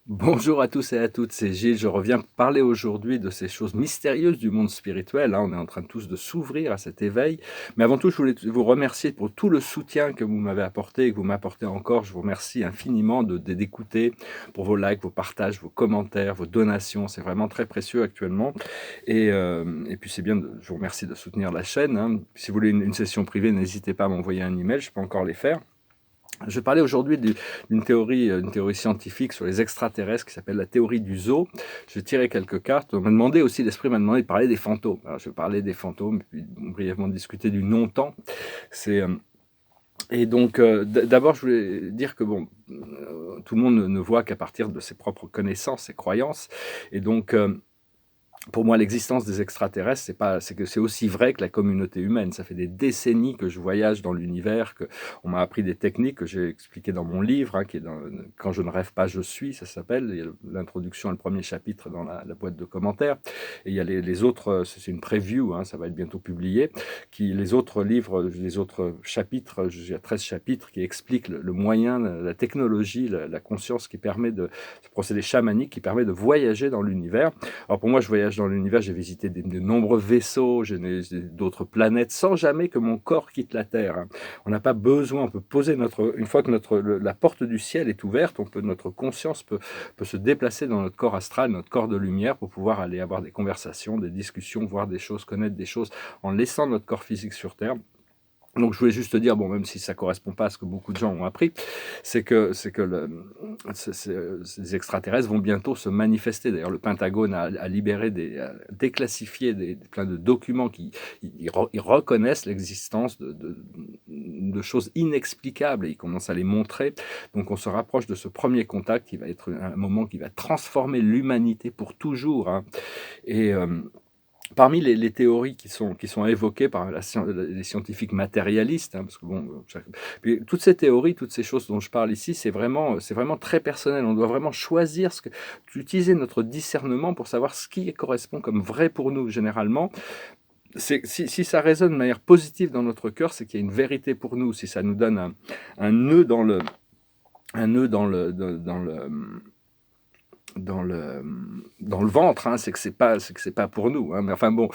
Bonjour à tous et à toutes, c'est Gilles. Je reviens parler aujourd'hui de ces choses mystérieuses du monde spirituel, hein. On est en train tous de s'ouvrir à cet éveil. Mais avant tout, je voulais vous remercier pour tout le soutien que vous m'avez apporté et que vous m'apportez encore. Je vous remercie infiniment d'écouter, pour vos likes, vos partages, vos commentaires, vos donations. C'est vraiment très précieux actuellement. Et puis c'est bien, je vous remercie de soutenir la chaîne, hein. Si vous voulez une session privée, n'hésitez pas à m'envoyer un email, je peux encore les faire. Je vais parler aujourd'hui d'une théorie scientifique sur les extraterrestres qui s'appelle la théorie du zoo. Je vais tirer quelques cartes. On m'a demandé aussi, l'esprit m'a demandé de parler des fantômes. Alors, je vais parler des fantômes, puis brièvement discuter du non-temps. C'est, d'abord, je voulais dire que bon, tout le monde ne voit qu'à partir de ses propres connaissances, ses croyances. Et donc, pour moi, l'existence des extraterrestres, c'est aussi vrai que la communauté humaine. Ça fait des décennies que je voyage dans l'univers, que on m'a appris des techniques que j'ai expliquées dans mon livre, hein, qui est dans Quand je ne rêve pas, je suis, ça s'appelle. Il y a l'introduction et le premier chapitre dans la boîte de commentaires. Et il y a les autres, c'est une preview, hein, ça va être bientôt publié. Les autres livres, les autres chapitres, il y a 13 chapitres qui expliquent le moyen, la technologie, la conscience qui permet ce procédé chamanique qui permet de voyager dans l'univers. Alors pour moi, je voyage dans l'univers, j'ai visité de nombreux vaisseaux, d'autres planètes, sans jamais que mon corps quitte la Terre, hein. On n'a pas besoin, on peut poser une fois que la porte du ciel est ouverte, notre conscience peut se déplacer dans notre corps astral, notre corps de lumière, pour pouvoir aller avoir des conversations, des discussions, voir des choses, connaître des choses, en laissant notre corps physique sur Terre. Donc je voulais juste te dire, bon, même si ça correspond pas à ce que beaucoup de gens ont appris, ces extraterrestres vont bientôt se manifester. D'ailleurs, le Pentagone a libéré déclassifié plein de documents ils reconnaissent l'existence de choses inexplicables et ils commencent à les montrer. Donc on se rapproche de ce premier contact qui va être un moment qui va transformer l'humanité pour toujours, hein. Et parmi les théories qui sont évoquées par les scientifiques matérialistes, hein, parce que bon, puis toutes ces théories, toutes ces choses dont je parle ici, c'est vraiment très personnel. On doit vraiment choisir utiliser notre discernement pour savoir ce qui correspond comme vrai pour nous. Généralement, si ça résonne de manière positive dans notre cœur, c'est qu'il y a une vérité pour nous. Si ça nous donne un nœud un nœud dans le ventre, hein, c'est que c'est pas pour nous, hein. Mais enfin bon,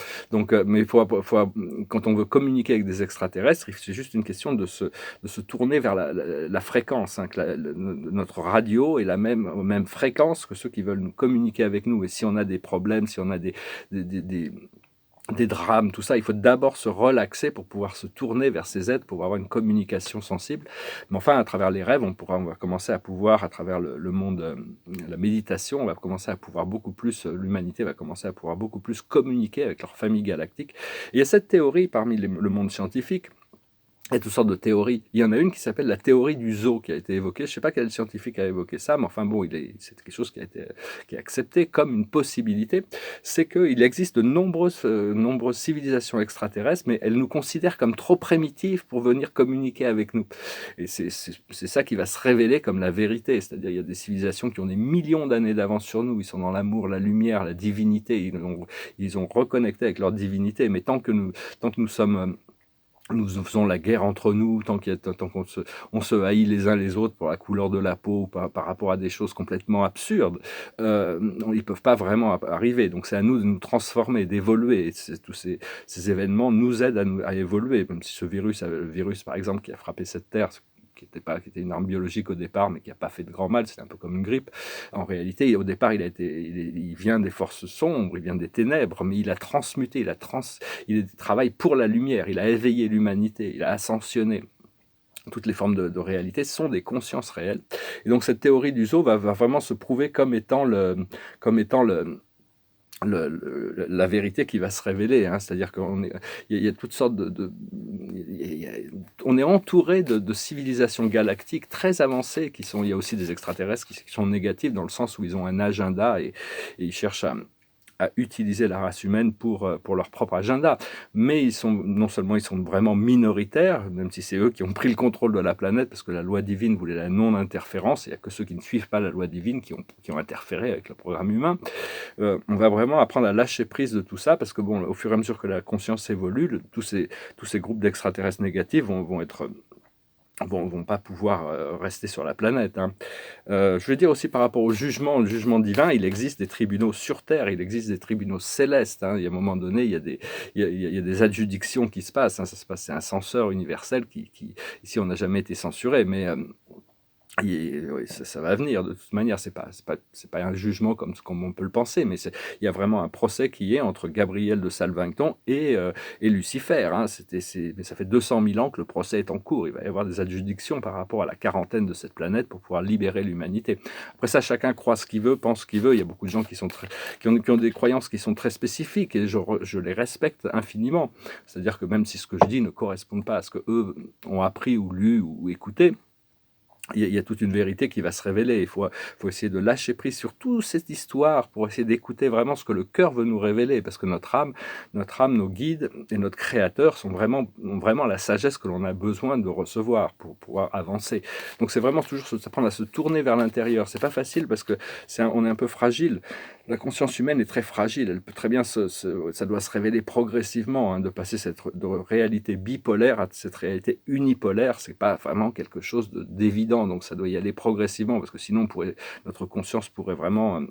mais quand on veut communiquer avec des extraterrestres, c'est juste une question de se tourner vers la fréquence, hein, que notre radio est même fréquence que ceux qui veulent nous communiquer avec nous. Et si on a des problèmes, si on a des drames, tout ça, il faut d'abord se relaxer pour pouvoir se tourner vers ces êtres, pour avoir une communication sensible. Mais enfin, à travers les rêves, on va commencer à pouvoir, à travers le monde, la méditation, on va commencer à pouvoir beaucoup plus, l'humanité va commencer à pouvoir beaucoup plus communiquer avec leur famille galactique. Et il y a cette théorie parmi le monde scientifique. Il y a toutes sortes de théories. Il y en a une qui s'appelle la théorie du zoo qui a été évoquée. Je ne sais pas quel scientifique a évoqué ça, mais enfin bon, c'est quelque chose qui est accepté comme une possibilité. C'est qu'il existe de nombreuses civilisations extraterrestres, mais elles nous considèrent comme trop primitives pour venir communiquer avec nous. Et c'est ça qui va se révéler comme la vérité. C'est-à-dire, il y a des civilisations qui ont des millions d'années d'avance sur nous. Ils sont dans l'amour, la lumière, la divinité. Ils ont reconnecté avec leur divinité. Mais tant que nous sommes nous faisons la guerre entre nous, tant qu'on on se haït les uns les autres pour la couleur de la peau, par rapport à des choses complètement absurdes, ils ne peuvent pas vraiment arriver. Donc c'est à nous de nous transformer, d'évoluer. Tous ces événements nous aident à évoluer, même si le virus par exemple qui a frappé cette terre, qui était une arme biologique au départ, mais qui n'a pas fait de grand mal, c'est un peu comme une grippe. En réalité, au départ, il vient des forces sombres, il vient des ténèbres, mais il a transmuté, il travaille pour la lumière, il a éveillé l'humanité, il a ascensionné. Toutes les formes de réalité sont des consciences réelles. Et donc cette théorie du zoo va vraiment se prouver comme étant la vérité qui va se révéler, hein. C'est-à-dire il y a toutes sortes on est entouré de civilisations galactiques très avancées il y a aussi des extraterrestres qui sont négatifs dans le sens où ils ont un agenda et ils cherchent à utiliser la race humaine pour leur propre agenda. Mais non seulement ils sont vraiment minoritaires, même si c'est eux qui ont pris le contrôle de la planète, parce que la loi divine voulait la non-interférence, il n'y a que ceux qui ne suivent pas la loi divine qui ont interféré avec le programme humain. On va vraiment apprendre à lâcher prise de tout ça, parce que bon, au fur et à mesure que la conscience évolue, tous ces groupes d'extraterrestres négatifs vont être vont pas pouvoir rester sur la planète, hein. Je veux dire aussi par rapport au jugement divin, il existe des tribunaux sur Terre, il existe des tribunaux célestes, hein. Il y a un moment donné, il y a des adjudications qui se passent, hein. Ça se passe, c'est un censeur universel ici, on n'a jamais été censuré, mais oui, ça va venir de toute manière. C'est pas un jugement comme on peut le penser, mais il y a vraiment un procès qui est entre Gabriel de Salvington et Lucifer, hein. Mais ça fait 200 000 ans que le procès est en cours. Il va y avoir des adjudications par rapport à la quarantaine de cette planète pour pouvoir libérer l'humanité. Après ça, chacun croit ce qu'il veut, pense ce qu'il veut. Il y a beaucoup de gens qui ont des croyances qui sont très spécifiques et je les respecte infiniment. C'est-à-dire que même si ce que je dis ne correspond pas à ce qu'eux ont appris ou lu ou écouté, il y a toute une vérité qui va se révéler. Il faut essayer de lâcher prise sur toute cette histoire pour essayer d'écouter vraiment ce que le cœur veut nous révéler, parce que notre âme, nos guides et notre créateur ont vraiment la sagesse que l'on a besoin de recevoir pour pouvoir avancer. Donc c'est vraiment toujours s'apprendre à se tourner vers l'intérieur. C'est pas facile parce que on est un peu fragile. La conscience humaine est très fragile. Elle peut très bien ça doit se révéler progressivement, hein, de passer de réalité bipolaire à cette réalité unipolaire. C'est pas vraiment quelque chose d'évident. Donc ça doit y aller progressivement, parce que sinon notre conscience pourrait vraiment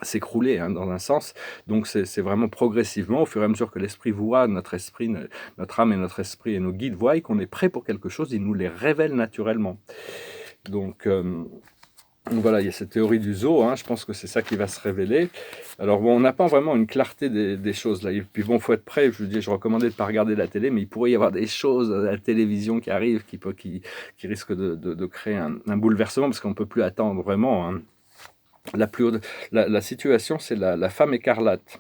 s'écrouler, hein, dans un sens. Donc c'est vraiment progressivement, au fur et à mesure que l'esprit voit, notre âme et notre esprit et nos guides voient qu'on est prêt pour quelque chose, ils nous les révèlent naturellement. Donc voilà, il y a cette théorie du zoo, hein, je pense que c'est ça qui va se révéler. Alors bon, on n'a pas vraiment une clarté des choses là. Et puis bon, faut être prêt. Je recommandais de ne pas regarder la télé, mais il pourrait y avoir des choses à la télévision qui arrivent, qui risquent de créer un bouleversement, parce qu'on ne peut plus attendre vraiment, hein. La situation, c'est la femme écarlate.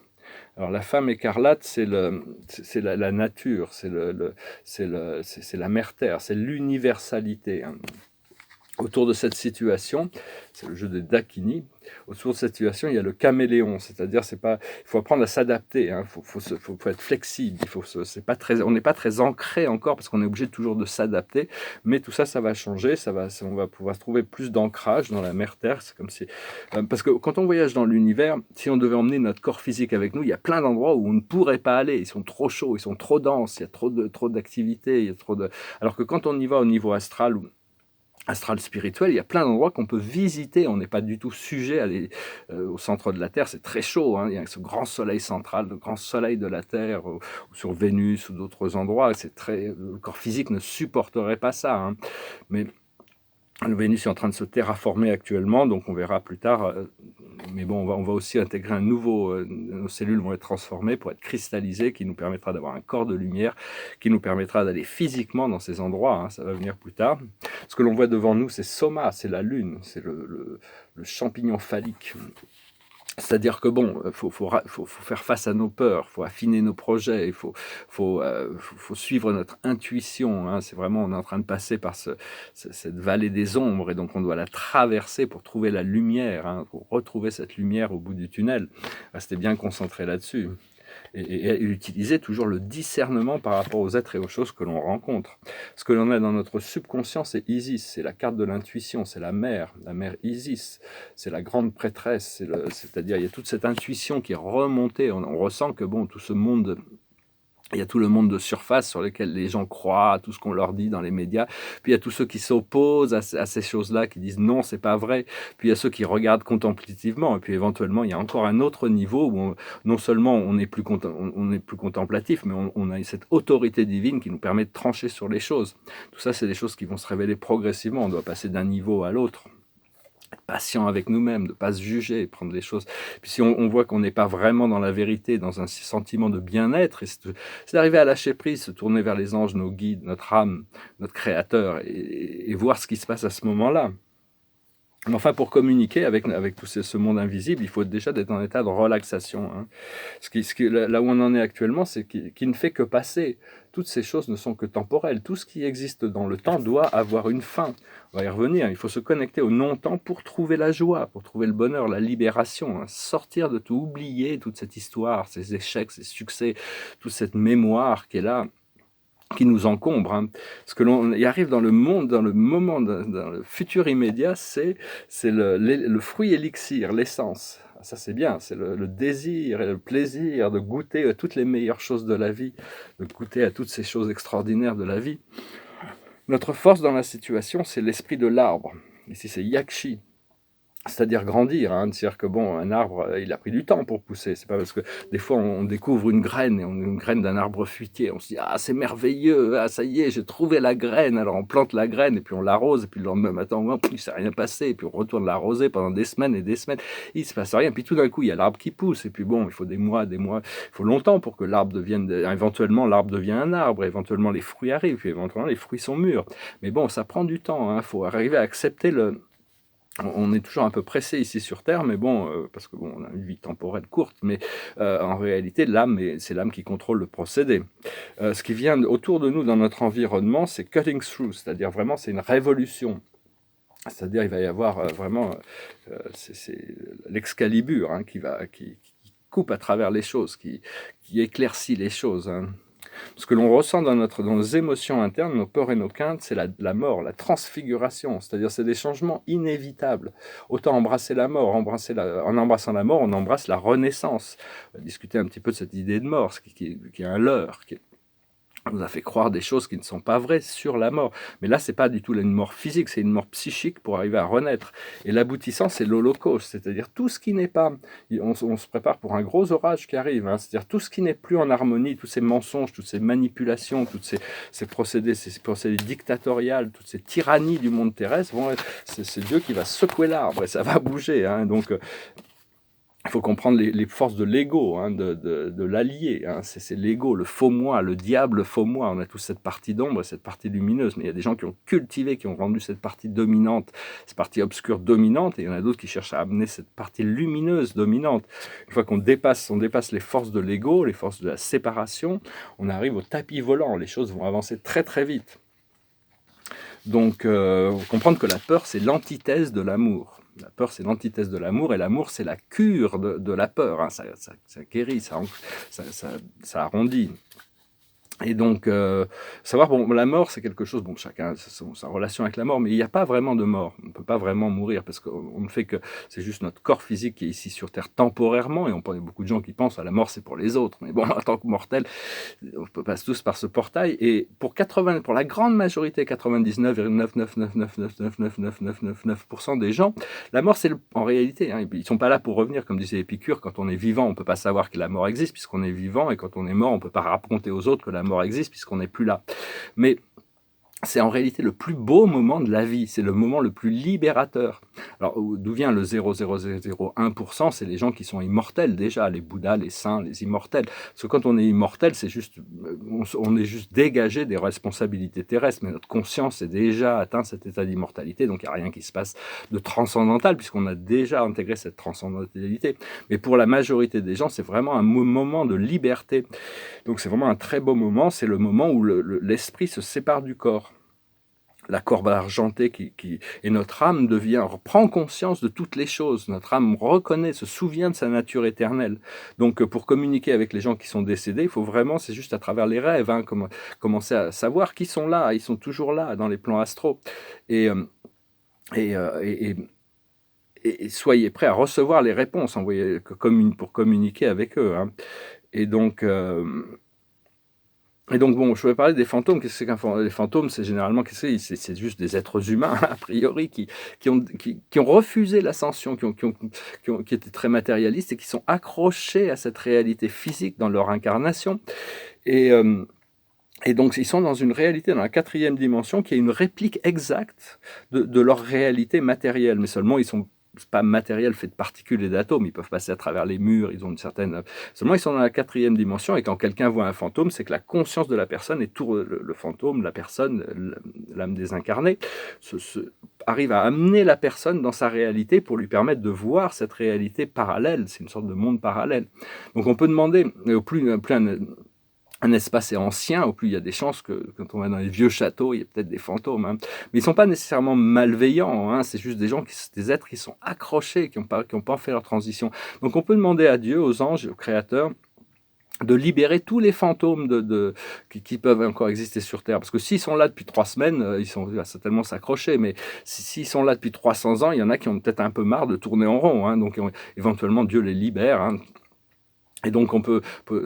Alors la femme écarlate, c'est la nature, c'est la mère terre, c'est l'universalité, hein. Autour de cette situation, c'est le jeu des Dakini. Autour de cette situation, il y a le caméléon, c'est-à-dire il faut apprendre à s'adapter, hein. Faut être flexible. On n'est pas très ancré encore, parce qu'on est obligé toujours de s'adapter. Mais tout ça, ça va changer. On va pouvoir trouver plus d'ancrage dans la mère Terre. C'est comme si, parce que quand on voyage dans l'univers, si on devait emmener notre corps physique avec nous, il y a plein d'endroits où on ne pourrait pas aller. Ils sont trop chauds, ils sont trop denses, il y a trop d'activités, il y a Alors que quand on y va au niveau astral spirituel, il y a plein d'endroits qu'on peut visiter. On n'est pas du tout sujet à aller au centre de la Terre. C'est très chaud, hein. Il y a ce grand soleil central, le grand soleil de la Terre, ou sur Vénus ou d'autres endroits. Le corps physique ne supporterait pas ça, hein. Mais le Vénus est en train de se terraformer actuellement, donc on verra plus tard. Mais bon, on va aussi intégrer nos cellules vont être transformées pour être cristallisées, qui nous permettra d'avoir un corps de lumière, qui nous permettra d'aller physiquement dans ces endroits, hein. Ça va venir plus tard. Ce que l'on voit devant nous, c'est Soma, c'est la Lune, c'est le champignon phallique. C'est-à-dire que bon, faut faire face à nos peurs, faut affiner nos projets, il faut suivre notre intuition, hein. C'est vraiment, on est en train de passer par cette vallée des ombres, et donc on doit la traverser pour trouver la lumière, hein, pour retrouver cette lumière au bout du tunnel. Restez bien concentrés là-dessus. Et utiliser toujours le discernement par rapport aux êtres et aux choses que l'on rencontre. Ce que l'on a dans notre subconscient, c'est Isis, c'est la carte de l'intuition, c'est la mère Isis, c'est la grande prêtresse, c'est-à-dire il y a toute cette intuition qui est remontée. On ressent que bon, tout ce monde... Il y a tout le monde de surface sur lequel les gens croient à tout ce qu'on leur dit dans les médias. Puis il y a tous ceux qui s'opposent à ces choses-là, qui disent non, c'est pas vrai. Puis il y a ceux qui regardent contemplativement. Et puis éventuellement, il y a encore un autre niveau où non seulement on est plus contemplatif, mais on a cette autorité divine qui nous permet de trancher sur les choses. Tout ça, c'est des choses qui vont se révéler progressivement. On doit passer d'un niveau à l'autre. Patient avec nous-mêmes, de ne pas se juger, prendre les choses. Puis si on voit qu'on n'est pas vraiment dans la vérité, dans un sentiment de bien-être, c'est d'arriver à lâcher prise, se tourner vers les anges, nos guides, notre âme, notre créateur, et voir ce qui se passe à ce moment-là. Mais enfin, pour communiquer avec tout ce monde invisible, il faut déjà être en état de relaxation, hein. Là où on en est actuellement, c'est qui ne fait que passer. Toutes ces choses ne sont que temporelles. Tout ce qui existe dans le temps doit avoir une fin. On va y revenir. Il faut se connecter au non-temps pour trouver la joie, pour trouver le bonheur, la libération, hein. Sortir de tout, oublier toute cette histoire, ces échecs, ces succès, toute cette mémoire qui est là, qui nous encombre, hein. Ce que l'on y arrive dans le monde, dans le moment, dans le futur immédiat, c'est le fruit élixir, l'essence. Ça, c'est bien, c'est le désir et le plaisir de goûter à toutes les meilleures choses de la vie, de goûter à toutes ces choses extraordinaires de la vie. Notre force dans la situation, c'est l'esprit de l'arbre. Ici, c'est Yakshi. C'est-à-dire grandir, hein. C'est-à-dire que bon, un arbre, il a pris du temps pour pousser. C'est pas parce que des fois on découvre une graine, une graine d'un arbre fruitier, on se dit ah c'est merveilleux, ah ça y est, j'ai trouvé la graine. Alors on plante la graine et puis on l'arrose et puis le lendemain matin, il s'est rien passé et puis on retourne l'arroser pendant des semaines et des semaines, il se passe rien. Puis tout d'un coup il y a l'arbre qui pousse et puis bon, il faut des mois, il faut longtemps pour que l'arbre devienne, éventuellement l'arbre devient un arbre, éventuellement les fruits arrivent, puis éventuellement les fruits sont mûrs. Mais bon, ça prend du temps, hein. Faut arriver à accepter on est toujours un peu pressé ici sur Terre, mais bon, parce que bon, on a une vie temporelle courte, mais en réalité, c'est l'âme qui contrôle le procédé. Ce qui vient autour de nous dans notre environnement, c'est cutting through, c'est-à-dire vraiment, c'est une révolution. C'est-à-dire, il va y avoir vraiment, c'est l'Excalibur hein, qui coupe à travers les choses, qui éclaircit les choses. Hein. Ce que l'on ressent dans nos émotions internes, nos peurs et nos craintes, c'est la mort, la transfiguration. C'est-à-dire, c'est des changements inévitables. Autant embrasser la mort, en embrassant la mort, on embrasse la renaissance. On va discuter un petit peu de cette idée de mort, qui est un leurre, on nous a fait croire des choses qui ne sont pas vraies sur la mort. Mais là, c'est pas du tout une mort physique, c'est une mort psychique pour arriver à renaître. Et l'aboutissant, c'est l'Holocauste, c'est-à-dire tout ce qui n'est pas... On se prépare pour un gros orage qui arrive, hein, c'est-à-dire tout ce qui n'est plus en harmonie, tous ces mensonges, toutes ces manipulations, ces procédés dictatoriales, toutes ces tyrannies du monde terrestre, c'est Dieu qui va secouer l'arbre et ça va bouger. Hein, donc... il faut comprendre les forces de l'ego, hein, de l'allié. Hein. C'est l'ego, le faux moi, le diable, le faux moi. On a tous cette partie d'ombre et cette partie lumineuse. Mais il y a des gens qui ont cultivé, qui ont rendu cette partie dominante, cette partie obscure dominante. Et il y en a d'autres qui cherchent à amener cette partie lumineuse dominante. Une fois qu'on dépasse les forces de l'ego, les forces de la séparation, on arrive au tapis volant. Les choses vont avancer très très vite. Donc, comprendre que la peur, c'est l'antithèse de l'amour. La peur, c'est l'antithèse de l'amour, et l'amour, c'est la cure de la peur. Hein. Ça guérit, ça arrondit. Et donc, savoir, bon, la mort, c'est quelque chose, bon, chacun a sa relation avec la mort, mais il n'y a pas vraiment de mort. On ne peut pas vraiment mourir, parce qu'on ne fait que, c'est juste notre corps physique qui est ici sur Terre temporairement, et on parle beaucoup de gens qui pensent à la mort, c'est pour les autres. Mais bon, en tant que mortel, on passe tous par ce portail, et pour la grande majorité, 99,999999999% des gens, la mort, c'est en réalité, hein, ils ne sont pas là pour revenir, comme disait Épicure, quand on est vivant, on ne peut pas savoir que la mort existe, puisqu'on est vivant, et quand on est mort, on ne peut pas raconter aux autres que la mort existe puisqu'on n'est plus là. Mais c'est en réalité le plus beau moment de la vie, c'est le moment le plus libérateur. Alors, d'où vient le 0,0001%? C'est les gens qui sont immortels déjà, les Bouddhas, les saints, les immortels. Parce que quand on est immortel, c'est juste, on est juste dégagé des responsabilités terrestres, mais notre conscience est déjà atteint cet état d'immortalité, donc il n'y a rien qui se passe de transcendantal, puisqu'on a déjà intégré cette transcendantalité. Mais pour la majorité des gens, c'est vraiment un moment de liberté. Donc c'est vraiment un très beau moment, c'est le moment où l'esprit se sépare du corps. La courbe argentée et notre âme prend conscience de toutes les choses. Notre âme reconnaît, se souvient de sa nature éternelle. Donc, pour communiquer avec les gens qui sont décédés, il faut vraiment, c'est juste à travers les rêves, hein, commencer à savoir qu'ils sont là. Ils sont toujours là dans les plans astraux. Et soyez prêts à recevoir les réponses pour communiquer avec eux. Hein. Et donc, bon, je vais parler des fantômes. Qu'est-ce que c'est les fantômes? C'est généralement, c'est juste des êtres humains, a priori, qui ont refusé l'ascension, qui étaient très matérialistes et qui sont accrochés à cette réalité physique dans leur incarnation. Et donc, ils sont dans une réalité, dans la 4e dimension, qui est une réplique exacte de leur réalité matérielle. Mais seulement, c'est pas matériel fait de particules et d'atomes, ils peuvent passer à travers les murs, ils ont une certaine... Seulement, ils sont dans la 4e dimension, et quand quelqu'un voit un fantôme, c'est que la conscience de la personne et tout le fantôme, la personne, l'âme désincarnée, arrive à amener la personne dans sa réalité pour lui permettre de voir cette réalité parallèle. C'est une sorte de monde parallèle. Donc, on peut demander, au plus un espace est ancien, au plus il y a des chances que quand on va dans les vieux châteaux, il y a peut-être des fantômes. Hein. Mais ils ne sont pas nécessairement malveillants, hein. C'est juste des êtres qui sont accrochés, qui n'ont pas fait leur transition. Donc on peut demander à Dieu, aux anges, au Créateur, de libérer tous les fantômes qui peuvent encore exister sur Terre. Parce que s'ils sont là depuis 3 semaines, ils vont certainement s'accrocher. Mais s'ils sont là depuis 300 ans, il y en a qui ont peut-être un peu marre de tourner en rond. Hein. Donc éventuellement, Dieu les libère. Hein. Et donc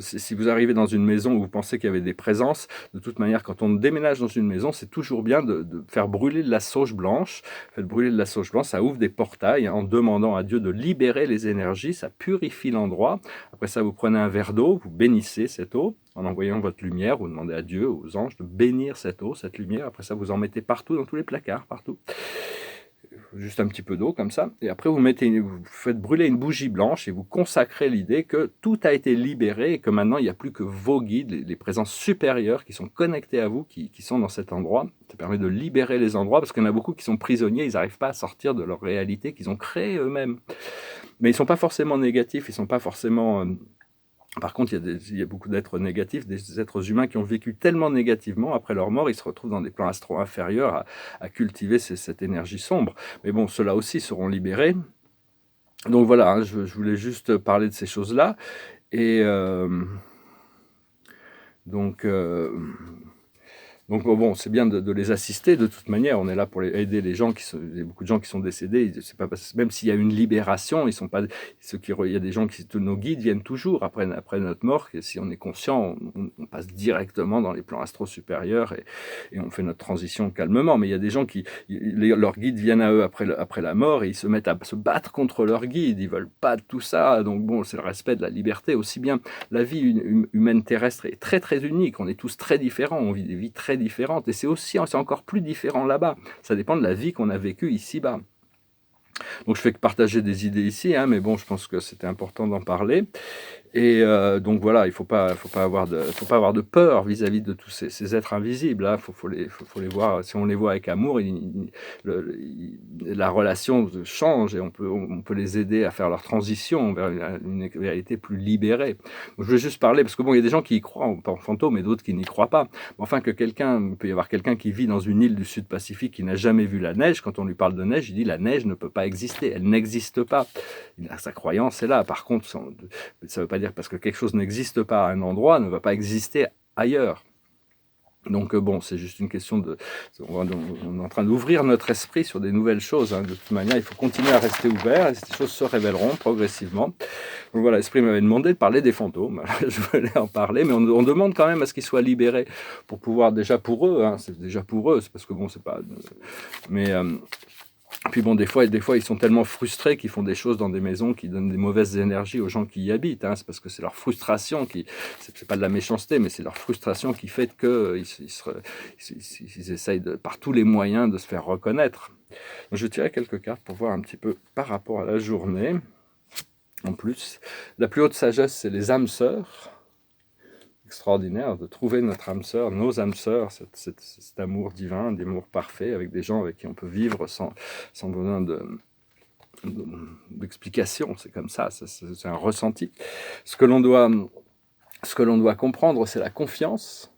si vous arrivez dans une maison où vous pensez qu'il y avait des présences, de toute manière, quand on déménage dans une maison, c'est toujours bien de faire brûler de la sauge blanche. Faites brûler de la sauge blanche, ça ouvre des portails en demandant à Dieu de libérer les énergies, ça purifie l'endroit. Après ça, vous prenez un verre d'eau, vous bénissez cette eau en envoyant votre lumière, vous demandez à Dieu, aux anges de bénir cette eau, cette lumière. Après ça, vous en mettez partout, dans tous les placards, partout. Juste un petit peu d'eau comme ça, et après vous faites brûler une bougie blanche et vous consacrez l'idée que tout a été libéré et que maintenant il n'y a plus que vos guides, les présences supérieures qui sont connectées à vous, qui sont dans cet endroit. Ça permet de libérer les endroits, parce qu'il y en a beaucoup qui sont prisonniers, ils n'arrivent pas à sortir de leur réalité qu'ils ont créée eux-mêmes. Mais ils ne sont pas forcément négatifs, ils ne sont pas forcément... Par contre, il y a beaucoup d'êtres négatifs, des êtres humains qui ont vécu tellement négativement, après leur mort, ils se retrouvent dans des plans astro inférieurs à cultiver cette énergie sombre. Mais bon, ceux-là aussi seront libérés. Donc voilà, hein, je voulais juste parler de ces choses-là. Et donc bon, c'est bien de les assister. De toute manière, on est là pour aider les gens il y a beaucoup de gens qui sont décédés. C'est pas même s'il y a une libération, ils sont pas il y a des gens nos guides viennent toujours après notre mort. Et si on est conscient, on passe directement dans les plans astro supérieurs et on fait notre transition calmement. Mais il y a des gens leurs guides viennent à eux après la mort et ils se mettent à se battre contre leurs guides. Ils veulent pas de tout ça. Donc bon, c'est le respect de la liberté. Aussi bien la vie humaine terrestre est très très unique. On est tous très différents. On vit des vies très différentes, et c'est encore plus différent là-bas. Ça dépend de la vie qu'on a vécue ici-bas. Donc je fais que partager des idées ici, hein, mais bon, je pense que c'était important d'en parler. Et donc voilà, il ne faut pas avoir de peur vis-à-vis de tous ces êtres invisibles. Hein. Faut les voir. Si on les voit avec amour, la relation change et on peut les aider à faire leur transition vers une réalité plus libérée. Donc, je veux juste parler, parce que bon, il y a des gens qui y croient en fantômes et d'autres qui n'y croient pas. Enfin, il peut y avoir quelqu'un qui vit dans une île du Sud-Pacifique qui n'a jamais vu la neige. Quand on lui parle de neige, il dit la neige ne peut pas exister, elle n'existe pas. Sa croyance est là. Par contre, ça ne veut pas dire parce que quelque chose n'existe pas à un endroit, ne va pas exister ailleurs. Donc bon, c'est juste une question on est en train d'ouvrir notre esprit sur des nouvelles choses. Hein. De toute manière, il faut continuer à rester ouvert et ces choses se révéleront progressivement. Donc voilà, l'esprit m'avait demandé de parler des fantômes. Je voulais en parler, mais on demande quand même à ce qu'ils soient libérés pour pouvoir, déjà pour eux, hein, c'est déjà pour eux, c'est parce que bon, c'est pas... Mais... Puis bon, des fois, ils sont tellement frustrés qu'ils font des choses dans des maisons qui donnent des mauvaises énergies aux gens qui y habitent. Hein. C'est parce que c'est leur frustration c'est pas de la méchanceté, mais c'est leur frustration qui fait qu'ils essayent par tous les moyens de se faire reconnaître. Donc, je vais tirer quelques cartes pour voir un petit peu par rapport à la journée. En plus, la plus haute sagesse, c'est les âmes sœurs. Extraordinaire de trouver notre âme sœur, nos âmes sœurs, cet amour divin, d'amour parfait, avec des gens avec qui on peut vivre sans besoin d'explication. C'est comme ça, c'est un ressenti. Ce que l'on doit comprendre, c'est la confiance.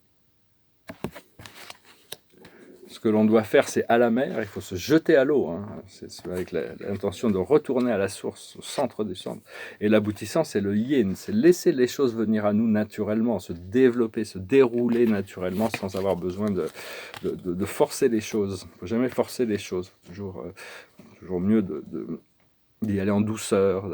Ce que l'on doit faire, c'est à la mer, il faut se jeter à l'eau, hein. C'est avec l'intention de retourner à la source, au centre du centre. Et l'aboutissant, c'est le yin, c'est laisser les choses venir à nous naturellement, se développer, se dérouler naturellement, sans avoir besoin de forcer les choses. Il ne faut jamais forcer les choses, toujours mieux d'y aller en douceur.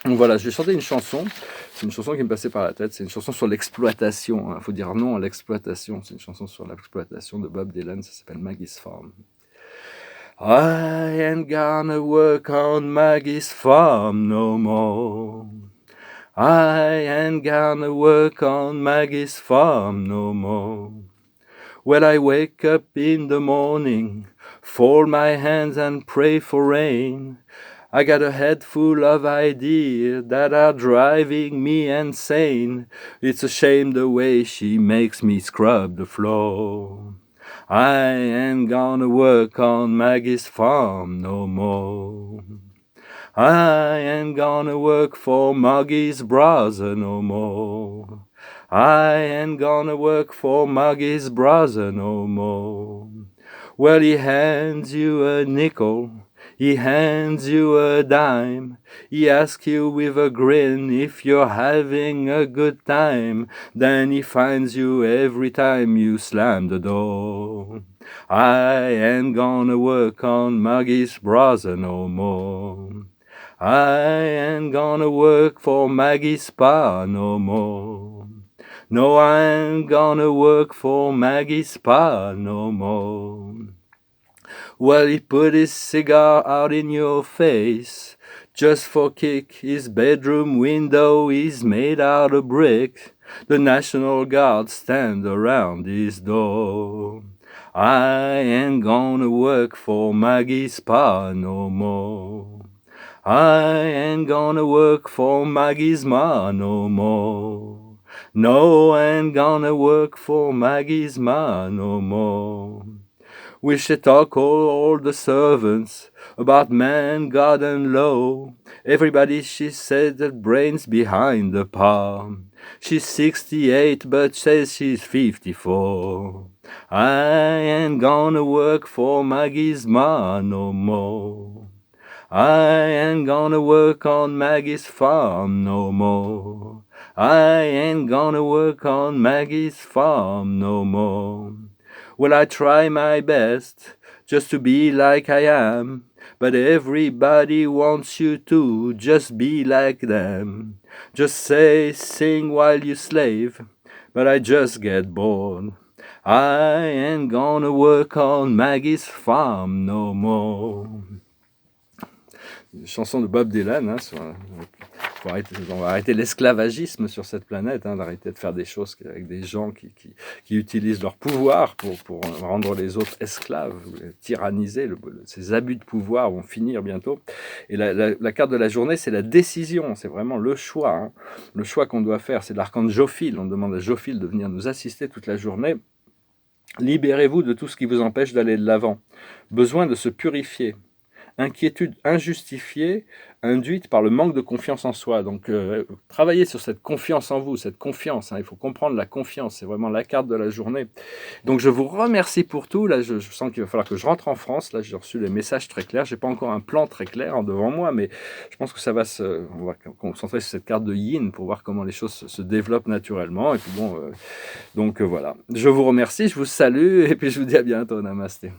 Donc voilà, j'ai chanté une chanson, c'est une chanson qui me passait par la tête, c'est une chanson sur l'exploitation, il faut dire non à l'exploitation, c'est une chanson sur l'exploitation de Bob Dylan, ça s'appelle Maggie's Farm. I ain't gonna work on Maggie's farm no more. I ain't gonna work on Maggie's farm no more. Well, I wake up in the morning, fold my hands and pray for rain. I got a head full of ideas that are driving me insane. It's a shame the way she makes me scrub the floor. I ain't gonna work on Maggie's farm no more. I ain't gonna work for Maggie's brother no more. I ain't gonna work for Maggie's brother no more. Well, he hands you a nickel, he hands you a dime, he asks you with a grin if you're having a good time, then he finds you every time you slam the door. I ain't gonna work on Maggie's brother no more. I ain't gonna work for Maggie's pa no more. No, I ain't gonna work for Maggie's pa no more. Well, he put his cigar out in your face, just for kick. His bedroom window is made out of brick. The National Guard stand around his door. I ain't gonna work for Maggie's pa no more. I ain't gonna work for Maggie's ma no more. No, I ain't gonna work for Maggie's ma no more. Wish they talk all the servants about man, God, and law. Everybody, she said, that brains behind the palm. She's 68, but says she's 54. I ain't gonna work for Maggie's ma no more. I ain't gonna work on Maggie's farm no more. I ain't gonna work on Maggie's farm no more. Well, I try my best just to be like I am, but everybody wants you to just be like them. Just say, sing while you slave, but I just get bored. I ain't gonna work on Maggie's farm no more. Chanson de Bob Dylan, hein, on va arrêter l'esclavagisme sur cette planète, hein, d'arrêter de faire des choses avec des gens qui utilisent leur pouvoir pour rendre les autres esclaves, tyranniser. Ces abus de pouvoir vont finir bientôt. Et la carte de la journée, c'est la décision, c'est vraiment le choix. Hein. Le choix qu'on doit faire, c'est l'archange Jophil. On demande à Jophil de venir nous assister toute la journée. Libérez-vous de tout ce qui vous empêche d'aller de l'avant. Besoin de se purifier. Inquiétude injustifiée induite par le manque de confiance en soi. Donc, travaillez sur cette confiance en vous, cette confiance. Hein, il faut comprendre la confiance, c'est vraiment la carte de la journée. Donc, je vous remercie pour tout. Là, je sens qu'il va falloir que je rentre en France. Là, j'ai reçu les messages très clairs. Je n'ai pas encore un plan très clair devant moi, mais je pense que on va concentrer sur cette carte de Yin pour voir comment les choses se développent naturellement. Et puis bon, donc voilà. Je vous remercie, je vous salue, et puis je vous dis à bientôt. Namasté.